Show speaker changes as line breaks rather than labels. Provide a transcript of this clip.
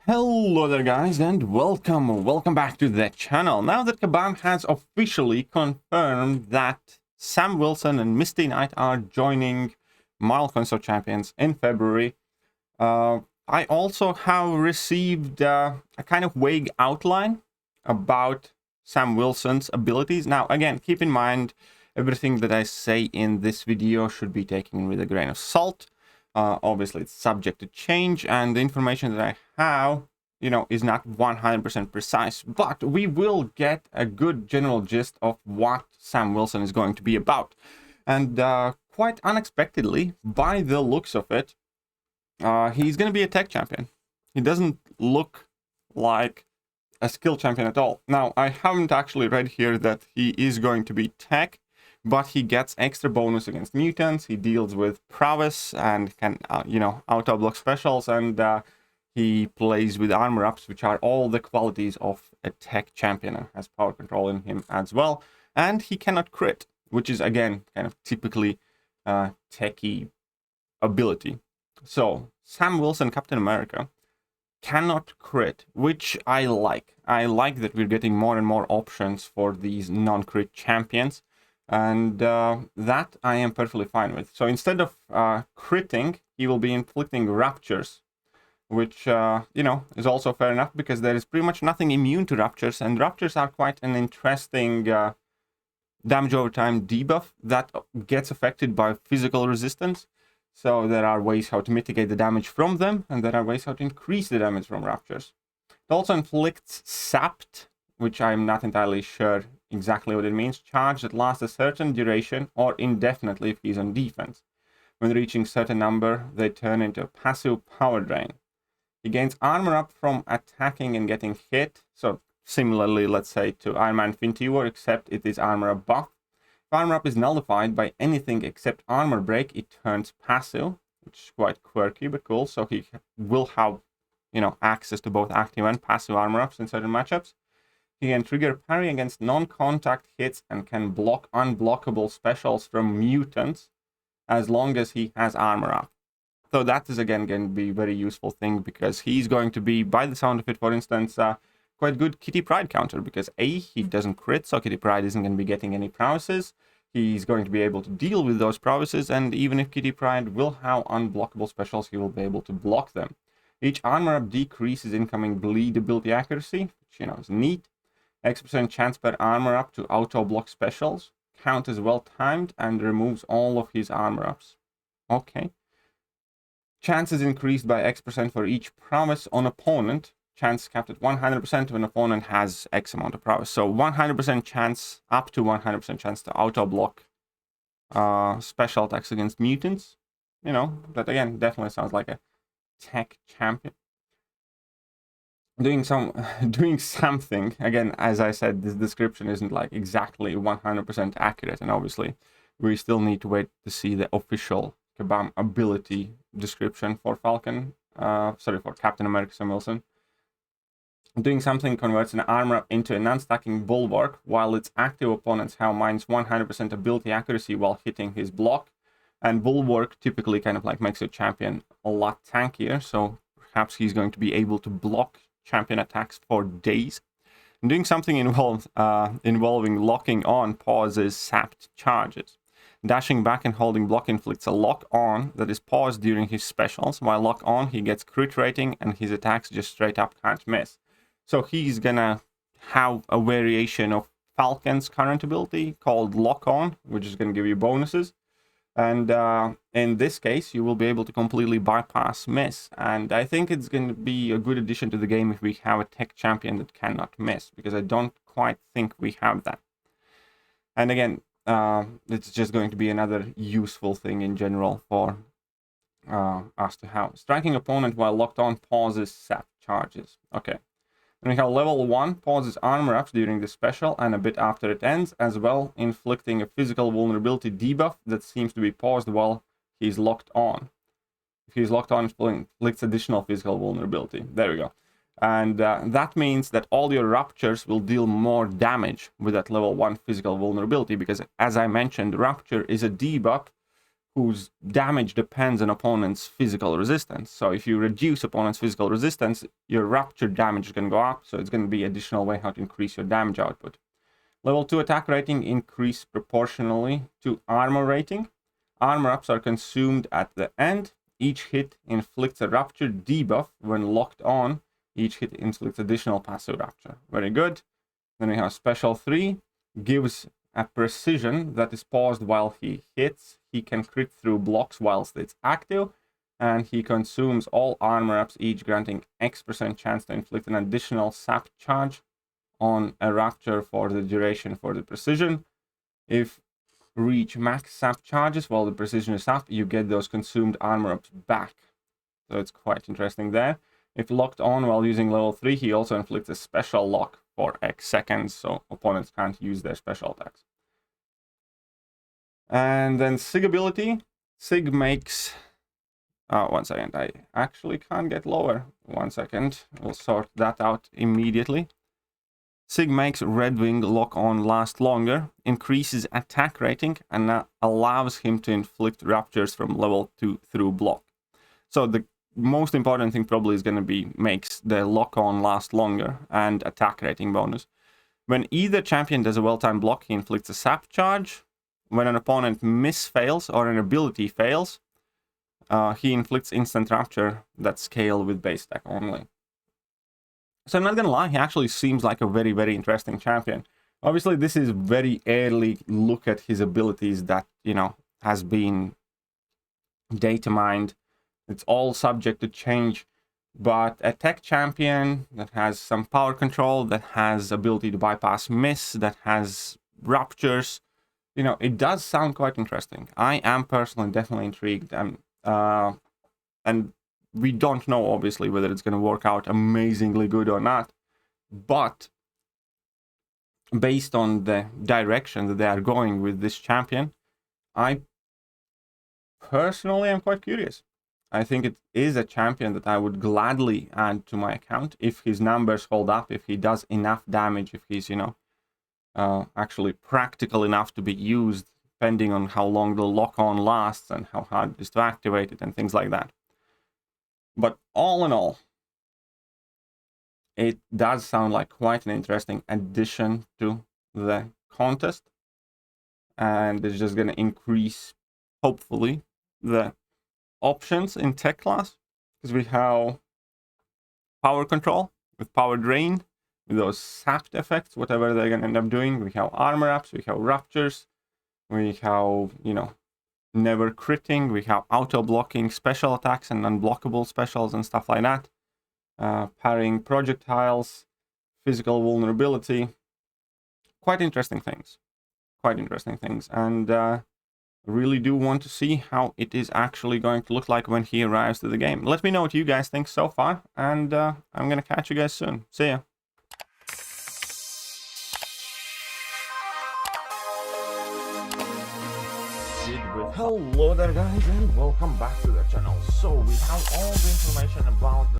Hello there guys and welcome back to the channel. Now that Kabam has officially confirmed that Sam Wilson and Misty Knight are joining Model Console Champions in February, I also have received a kind of vague outline about Sam Wilson's abilities. Now again, keep in mind everything that I say in this video should be taken with a grain of salt. Obviously, it's subject to change, and the information that I have, is not 100% precise. But we will get a good general gist of what Sam Wilson is going to be about. And quite unexpectedly, by the looks of it, he's going to be a tech champion. He doesn't look like a skill champion at all. Now, I haven't actually read here that he is going to be tech, but he gets extra bonus against mutants. He deals with prowess and can, auto block specials, and he plays with armor ups, which are all the qualities of a tech champion, and has power control in him as well. And he cannot crit, which is again kind of typically techie ability. So Sam Wilson, Captain America, cannot crit, which I like. I like that we're getting more and more options for these non-crit champions. And that I am perfectly fine with. So instead of critting, he will be inflicting ruptures, which, is also fair enough because there is pretty much nothing immune to ruptures. And ruptures are quite an interesting damage over time debuff that gets affected by physical resistance. So there are ways how to mitigate the damage from them, and there are ways how to increase the damage from ruptures. It also inflicts sapped, which I'm not entirely sure exactly what it means. Charge that lasts a certain duration or indefinitely if he's on defense. When reaching certain number, they turn into a passive power drain. He gains armor up from attacking and getting hit. So similarly, let's say to Iron Man Infinity War, except it is armor up buff. If armor up is nullified by anything except armor break, it turns passive, which is quite quirky but cool. So he will have, access to both active and passive armor ups in certain matchups. He can trigger parry against non-contact hits and can block unblockable specials from mutants as long as he has armor up. So that is again going to be a very useful thing because he's going to be, by the sound of it, for instance, quite good Kitty Pryde counter because A, he doesn't crit, so Kitty Pryde isn't going to be getting any prowesses. He's going to be able to deal with those prowesses, and even if Kitty Pryde will have unblockable specials, he will be able to block them. Each armor up decreases incoming bleed ability accuracy, which, is neat. X% chance per armor up to auto block specials. Count is well timed and removes all of his armor ups. Okay. Chance is increased by X% for each prowess on opponent. Chance capped at 100% when opponent has X amount of prowess. So 100% chance, up to 100% chance to auto block special attacks against mutants. That again definitely sounds like a tech champion. Doing something, again, as I said, this description isn't like exactly 100% accurate, and obviously we still need to wait to see the official Kabam ability description for for Captain America Sam Wilson. Doing something converts an armor up into a non-stacking bulwark, while its active opponents have minus 100% ability accuracy while hitting his block, and bulwark typically kind of like makes a champion a lot tankier, so perhaps he's going to be able to block champion attacks for days. And doing something involving locking on pauses sapped charges. Dashing back and holding block inflicts a lock on that is paused during his specials. While lock on, he gets crit rating and his attacks just straight up can't miss. So he's gonna have a variation of Falcon's current ability called lock on, which is gonna give you bonuses. And in this case, you will be able to completely bypass miss. And I think it's going to be a good addition to the game if we have a tech champion that cannot miss, because I don't quite think we have that. And again, it's just going to be another useful thing in general for us to have. Striking opponent while locked on pauses sap charges. Okay. And we have level 1 pauses armor ups during the special and a bit after it ends, as well inflicting a physical vulnerability debuff that seems to be paused while he's locked on. If he's locked on, it inflicts additional physical vulnerability. There we go. And that means that all your ruptures will deal more damage with that level 1 physical vulnerability, because as I mentioned, rupture is a debuff whose damage depends on opponent's physical resistance. So if you reduce opponent's physical resistance, your Rupture damage is going to go up, so it's going to be additional way how to increase your damage output. Level 2 attack rating increase proportionally to armor rating. Armor ups are consumed at the end. Each hit inflicts a Rupture debuff. When locked on, each hit inflicts additional passive Rupture. Very good. Then we have Special 3. Gives a precision that is paused while he hits. He can crit through blocks whilst it's active. And he consumes all armor ups, each granting X% chance to inflict an additional sap charge on a Rupture for the duration for the precision. If reach max sap charges while the precision is up, you get those consumed armor ups back. So it's quite interesting there. If locked on while using level 3, he also inflicts a special lock for X seconds, so opponents can't use their special attacks. And then Sig ability. Sig makes... one second, I actually can't get lower. 1 second, we'll sort that out immediately. Sig makes Red Wing lock-on last longer, increases attack rating, and allows him to inflict Ruptures from level 2 through block. So the most important thing probably is going to be makes the lock-on last longer and attack rating bonus. When either champion does a well-timed block, he inflicts a sap charge. When an opponent fails or an ability fails, he inflicts instant Rupture that scale with base attack only. So I'm not gonna lie, he actually seems like a very, very interesting champion. Obviously, this is very early look at his abilities that, you know, has been data mined. It's all subject to change, but a tech champion that has some power control, that has ability to bypass miss, that has Ruptures, you know, it does sound quite interesting. I am personally definitely intrigued, and we don't know, obviously, whether it's going to work out amazingly good or not. But based on the direction that they are going with this champion, I personally am quite curious. I think it is a champion that I would gladly add to my account if his numbers hold up, if he does enough damage, if he's, you know, actually practical enough to be used, depending on how long the lock-on lasts and how hard it is to activate it and things like that. But all in all, it does sound like quite an interesting addition to the contest. And it's just going to increase, hopefully, the options in tech class. Because we have power control with power drain, with those sapped effects, whatever they're going to end up doing. We have armor ups, we have Ruptures, we have, you know, never critting, we have auto-blocking special attacks and unblockable specials and stuff like that. Parrying projectiles, physical vulnerability. Quite interesting things. Quite interesting things. And really do want to see how it is actually going to look like when he arrives to the game. Let me know what you guys think so far, and I'm going to catch you guys soon. See ya. Hello there guys, and welcome back to the channel. So we have all the information about the